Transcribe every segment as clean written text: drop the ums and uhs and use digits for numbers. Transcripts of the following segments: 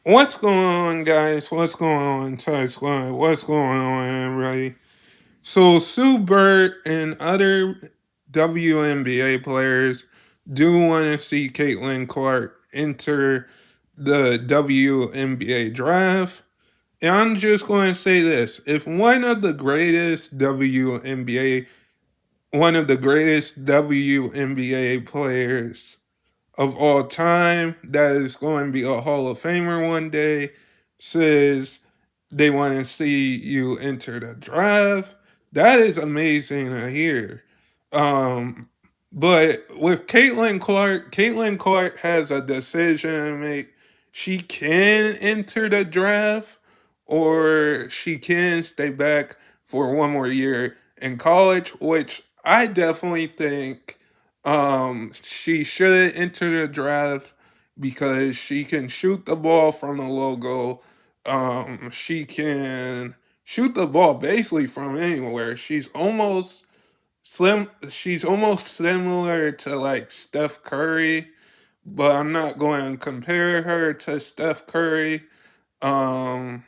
What's going on, guys? What's going on, Ty Squad? What's going on, everybody? So, Sue Bird and other WNBA players do want to see Caitlin Clark enter the WNBA draft. And I'm just going to say this: if one of the greatest WNBA players of all time that is going to be a Hall of Famer one day says they want to see you enter the draft. That is amazing to hear. Um, but with Caitlin Clark has a decision to make. She can enter the draft or she can stay back for one more year in college, which I definitely think she should enter the draft because she can shoot the ball from the logo. She can shoot the ball basically from anywhere. She's almost similar to like Steph Curry, but I'm not going to compare her to Steph Curry. Um,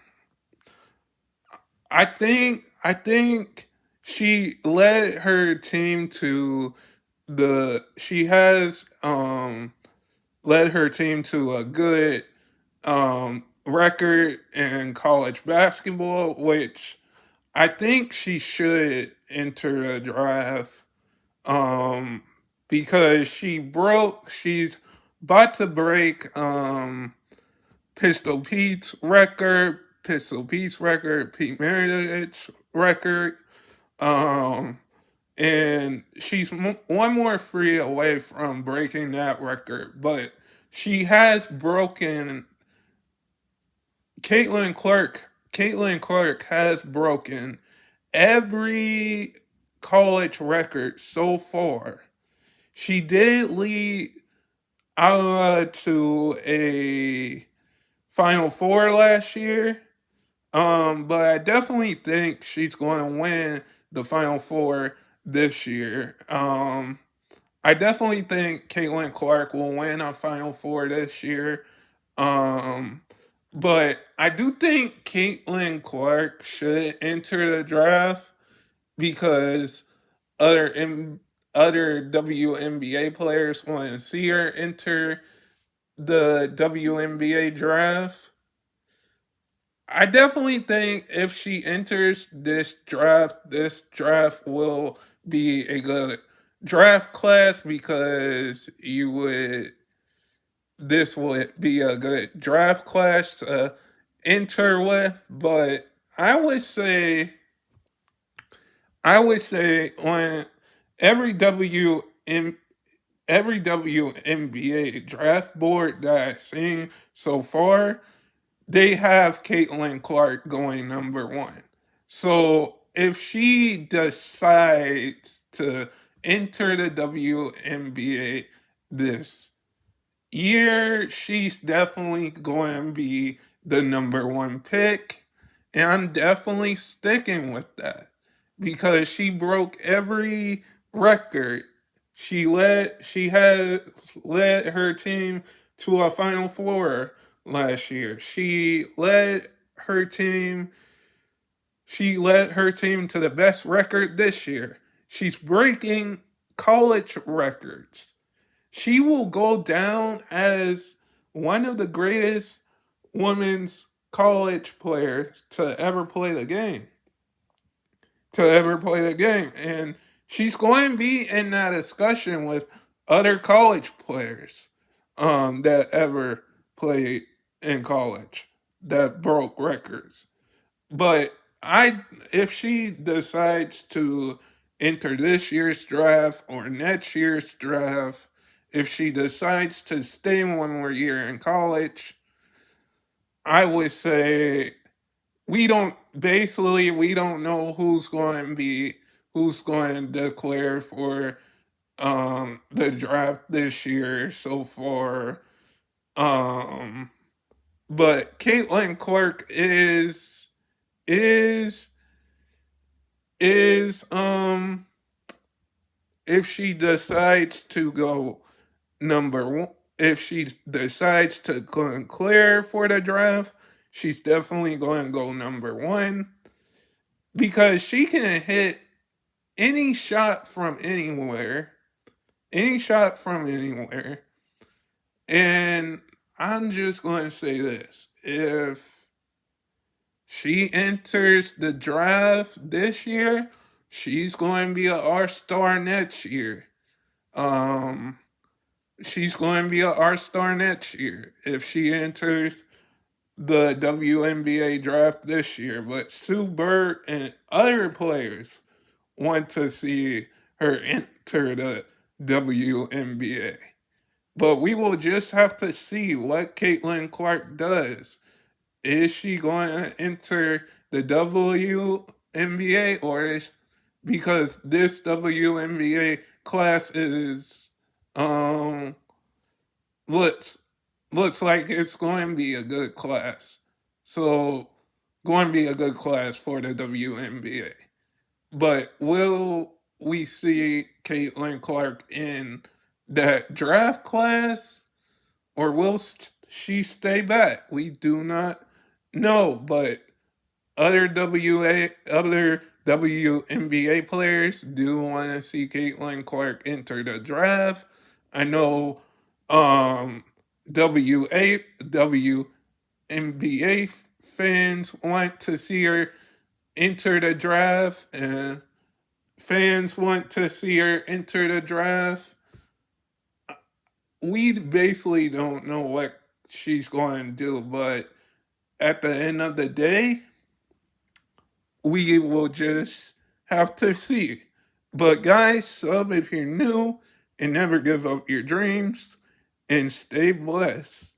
I think she led her team to the she has led her team to a good record in college basketball, which I think she should enter the draft um because she's about to break Pistol Pete's record, Pete Meritage record. Um, and she's one more free away from breaking that record. But she has broken Caitlin Clark. Caitlin Clark has broken every college record so far. She did lead to a Final Four last year. But I definitely think she's going to win the Final Four this year. I definitely think Caitlin Clark will win a Final Four this year. Um, but I do think Caitlin Clark should enter the draft because other M- other WNBA players want to see her enter the WNBA draft. I definitely think if she enters this draft will be a good draft class because this would be a good draft class to enter with. But I would say, I would say on every WM, every WNBA draft board that I've seen so far, they have Caitlin Clark going number one. So if she decides to enter the WNBA this year, she's definitely going to be the number one pick. And I'm definitely sticking with that because she broke every record. She had led her team to a Final Four last year. She led her team to the best record this year. She's breaking college records. She will go down as one of the greatest women's college players to ever play the game. And she's going to be in that discussion with other college players that ever played in college that broke records. But I if she decides to enter this year's draft or next year's draft, if she decides to stay one more year in college, I would say we don't know who's going to declare for the draft this year so far. Um but Caitlin Clark is is if she decides to go number one if she decides to clear for the draft, she's definitely going to go number one because she can hit any shot from anywhere, any shot from anywhere. And I'm just going to say this: if she enters the draft this year, she's going to be an all-star next year. Um, she's going to be an all-star next year if she enters the WNBA draft this year. But Sue Bird and other players want to see her enter the WNBA. But we will just have to see what Caitlin Clark does. Is she going to enter the WNBA or is because this WNBA class is um looks looks like it's going to be a good class. So going to be a good class for the WNBA. But will we see Caitlin Clark in that draft class? Or will she stay back? We do not know, but other WNBA players do want to see Caitlin Clark enter the draft. I know um WNBA fans want to see her enter the draft and fans want to see her enter the draft. We basically don't know what she's going to do, but at the end of the day, we will just have to see. But guys, sub if you're new and never give up your dreams and stay blessed.